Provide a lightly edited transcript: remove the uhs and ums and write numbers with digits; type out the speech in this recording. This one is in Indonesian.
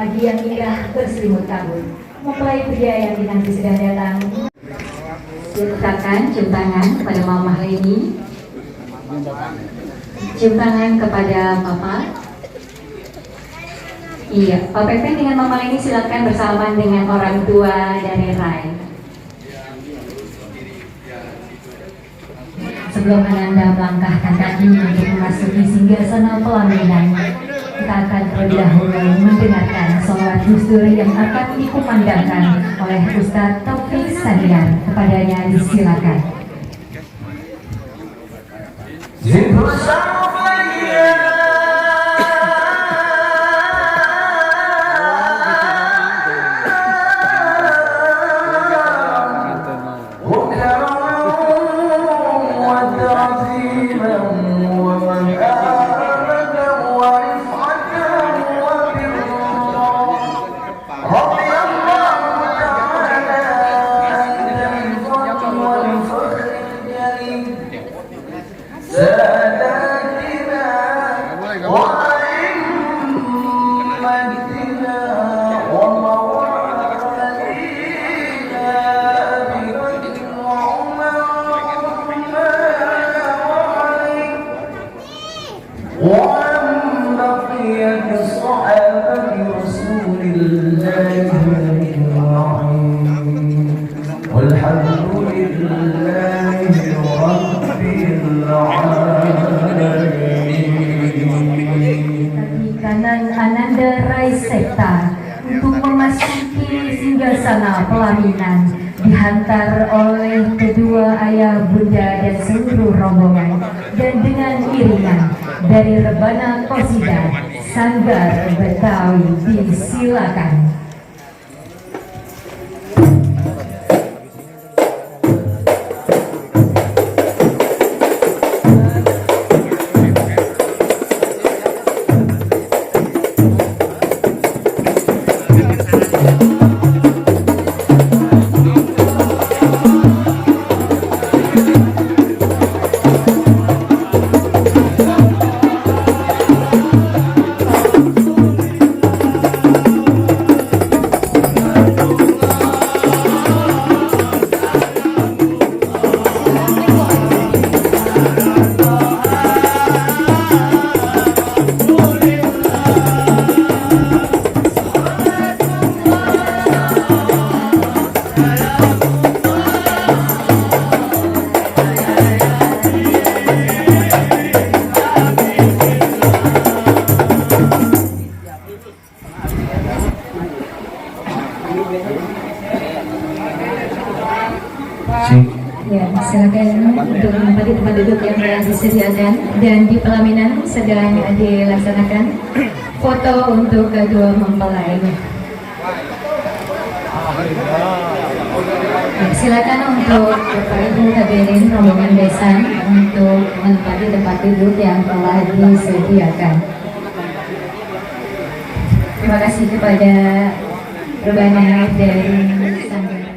Pagi yang indah berselimut kabut, mempelai pria yang dinanti sedang datang. Letakkan cium tangan kepada Mama Leni, cium tangan kepada Papa. Iya, Pak Pepe dengan Mama Leni silakan bersalaman dengan orang tua dari Rai. Sebelum Ananda melangkahkan kaki untuk memasuki singgasana pelaminan, kita akan terlebih dahulu mendengarkan sholawat Gus Dur yang akan dikumandangkan oleh Ustadz Taufik Saniar. Kepadanya disilakan. Kanan Ananda Rai Sekta untuk memasuki singgasana pelaminan dihantar oleh kedua ayah bunda dan seluruh rombongan, dan dengan iringan dari Rebana Qasidah Sanggar Betawi disilakan. Ya, silakan untuk menempati tempat duduk yang telah disediakan, dan di pelaminan sedang dilaksanakan foto untuk kedua mempelai. Ya, silakan untuk Bapak Ibu hadirin rombongan besan untuk menempati tempat duduk yang telah disediakan. Terima kasih kepada Rebana dari Sanggar.